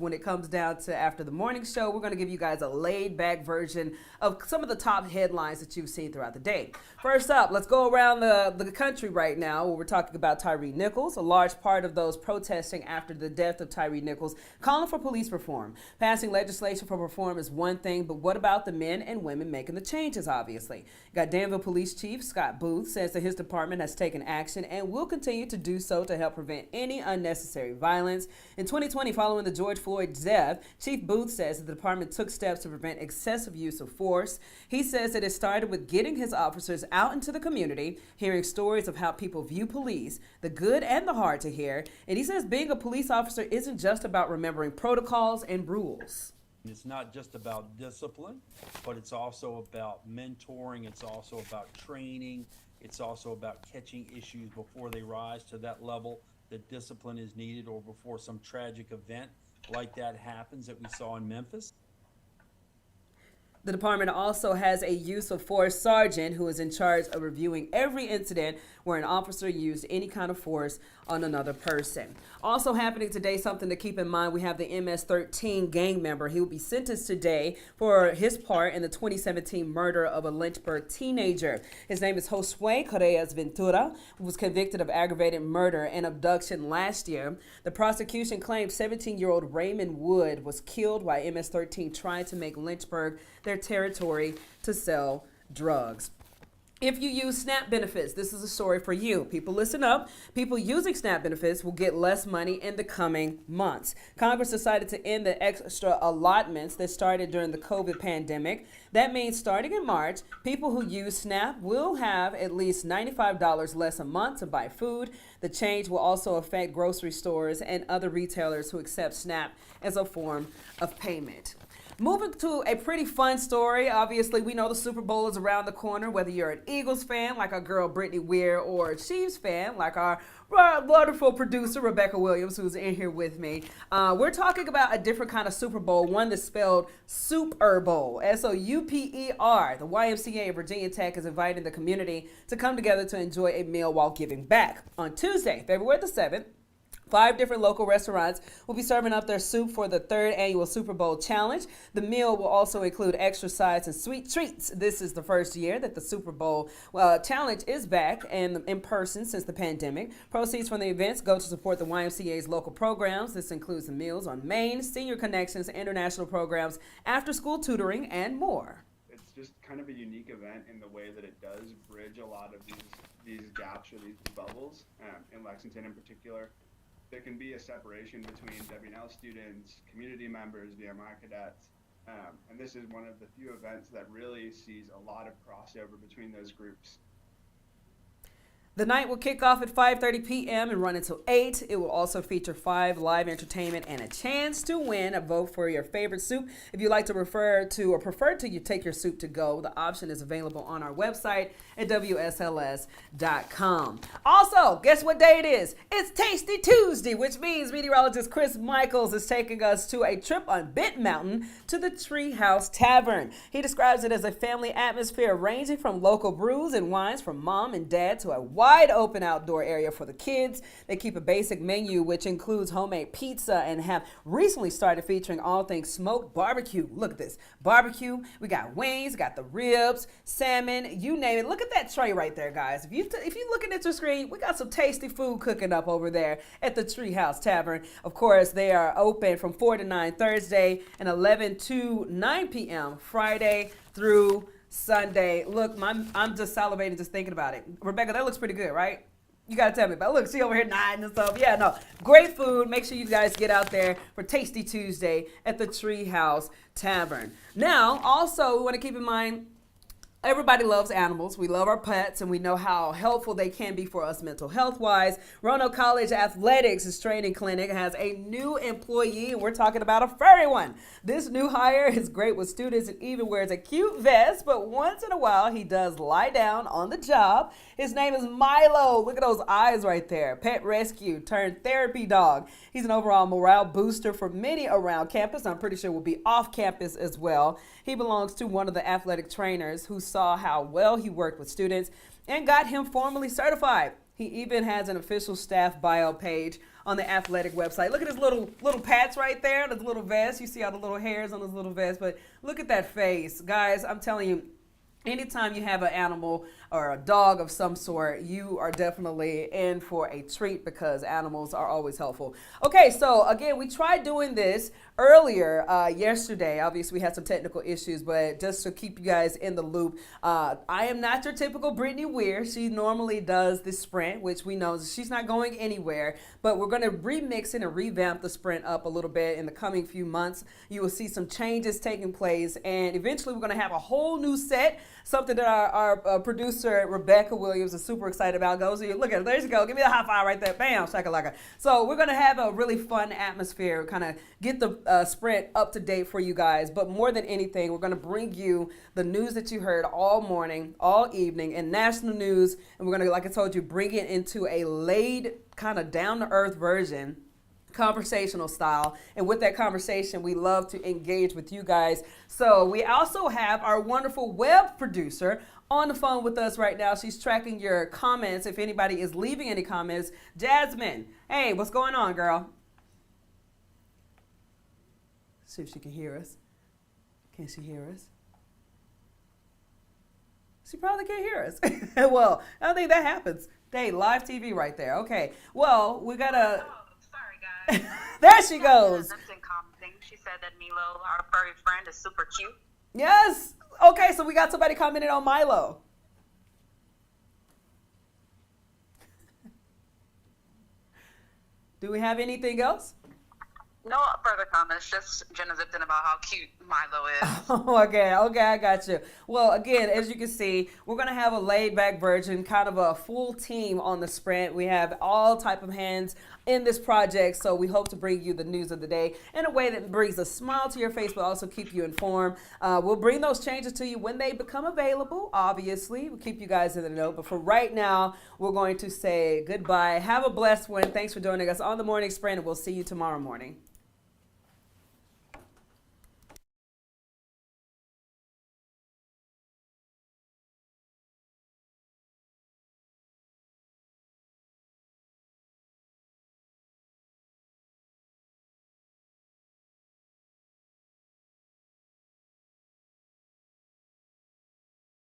When it comes down to after the morning show, we're going to give you guys a laid back version of some of the top headlines that you've seen throughout the day. First up, let's go around the country right now where we're talking about Tyre Nichols. A large part of those protesting after the death of Tyre Nichols calling for police reform. Passing legislation for reform is one thing, but what about the men and women making the changes, obviously? You got Danville Police Chief Scott Booth says that his department has taken action and will continue to do so to help prevent any unnecessary violence. In 2020, following the George Floyd's death, Chief Booth says that the department took steps to prevent excessive use of force. He says that it started with getting his officers out into the community, hearing stories of how people view police, the good and the hard to hear. And he says being a police officer isn't just about remembering protocols and rules. It's not just about discipline, but it's also about mentoring. It's also about training. It's also about catching issues before they rise to that level that discipline is needed, or before some tragic event like that happens that we saw in Memphis. The department also has a use of force sergeant who is in charge of reviewing every incident where an officer used any kind of force on another person. Also happening today, something to keep in mind, we have the MS-13 gang member. He will be sentenced today for his part in the 2017 murder of a Lynchburg teenager. His name is Josue Correas Ventura, who was convicted of aggravated murder and abduction last year. The prosecution claimed 17-year-old Raymond Wood was killed while MS-13 tried to make Lynchburg their territory to sell drugs. If you use SNAP benefits, this is a story for you. People, listen up. People using SNAP benefits will get less money in the coming months. Congress decided to end the extra allotments that started during the COVID pandemic. That means starting in March, people who use SNAP will have at least $95 less a month to buy food. The change will also affect grocery stores and other retailers who accept SNAP as a form of payment. Moving to a pretty fun story. Obviously, we know the Super Bowl is around the corner, whether you're an Eagles fan like our girl Brittany Weir or a Chiefs fan like our wonderful producer Rebecca Williams, who's in here with me. We're talking about a different kind of Super Bowl, one that's spelled Super Bowl, S-O-U-P-E-R. The YMCA of Virginia Tech is inviting the community to come together to enjoy a meal while giving back. On Tuesday, February the 7th, 5 different local restaurants will be serving up their soup for the 3rd annual Super Bowl challenge. The meal will also include extra sides and sweet treats. This is the first year that the Super Bowl challenge is back and in person since the pandemic. Proceeds from the events go to support the YMCA's local programs. This includes the Meals on Main, Senior Connections, international programs, after-school tutoring, and more. It's just kind of a unique event in the way that it does bridge a lot of these gaps or these bubbles in Lexington in particular. There can be a separation between W&L students, community members, VMI cadets, and this is one of the few events that really sees a lot of crossover between those groups. The night will kick off at 5:30 p.m. and run until 8. It will also feature 5 live entertainment and a chance to win a vote for your favorite soup. If you'd like to prefer to you take your soup to go, the option is available on our website at WSLS.com. Also, guess what day it is? It's Tasty Tuesday, which means meteorologist Chris Michaels is taking us to a trip on Bent Mountain to the Treehouse Tavern. He describes it as a family atmosphere ranging from local brews and wines from mom and dad to a wide open outdoor area for the kids. They keep a basic menu which includes homemade pizza and have recently started featuring all things smoked barbecue. Look at this barbecue. We got wings, got the ribs, salmon, you name it. Look at that tray right there, guys. If you're looking at your screen, we got some tasty food cooking up over there at the Treehouse Tavern. Of course, they are open from 4 to 9 Thursday and 11 to 9 p.m. Friday through Sunday. Look, I'm just salivating just thinking about it. Rebecca, that looks pretty good, right? You got to tell me about it. Look, she over here nodding and stuff. Yeah, no, great food. Make sure you guys get out there for Tasty Tuesday at the Treehouse Tavern. Now, also, we want to keep in mind, everybody loves animals. We love our pets, and we know how helpful they can be for us mental health-wise. Roanoke College Athletics' training clinic has a new employee, and we're talking about a furry one. This new hire is great with students and even wears a cute vest, but once in a while, he does lie down on the job. His name is Milo. Look at those eyes right there. Pet rescue turned therapy dog. He's an overall morale booster for many around campus. I'm pretty sure will be off campus as well. He belongs to one of the athletic trainers who saw how well he worked with students and got him formally certified. He even has an official staff bio page on the athletic website. Look at his little patch right there, his little vest. You see all the little hairs on his little vest, but look at that face. Guys, I'm telling you, anytime you have an animal or a dog of some sort, you are definitely in for a treat because animals are always helpful. Okay, so again, we tried doing this earlier yesterday. Obviously, we had some technical issues, but just to keep you guys in the loop, I am not your typical Brittany Weir. She normally does the sprint, which we know she's not going anywhere, but we're going to remix it and revamp the sprint up a little bit in the coming few months. You will see some changes taking place, and eventually we're going to have a whole new set, something that our producer Rebecca Williams is super excited about. Goes, look at it, there you go, give me a high five right there, bam, shakalaka. So we're going to have a really fun atmosphere, kind of get the sprint up to date for you guys, but more than anything, we're going to bring you the news that you heard all morning, all evening, and national news, and we're going to, like I told you, bring it into a laid, kind of down-to-earth version, conversational style. And with that conversation, we love to engage with you guys. So we also have our wonderful web producer on the phone with us right now. She's tracking your comments. If anybody is leaving any comments, Jasmine, hey, what's going on, girl? See if she can hear us. Can she hear us? She probably can't hear us. Well, I don't think that happens. Hey, live TV right there. Okay. Well, we got to... Sorry, guys. There she goes. She said that Milo, our furry friend, is super cute. Yes. Okay, so we got somebody commented on Milo. Do we have anything else? No further comments, just Jenna zipped in about how cute Milo is. Oh, okay, I got you. Well, again, as you can see, we're going to have a laid-back version, kind of a full team on the sprint. We have all type of hands in this project, so we hope to bring you the news of the day in a way that brings a smile to your face, but also keep you informed. We'll bring those changes to you when they become available, obviously. We'll keep you guys in the know, but for right now, we're going to say goodbye. Have a blessed one. Thanks for joining us on the Morning Sprint, and we'll see you tomorrow morning.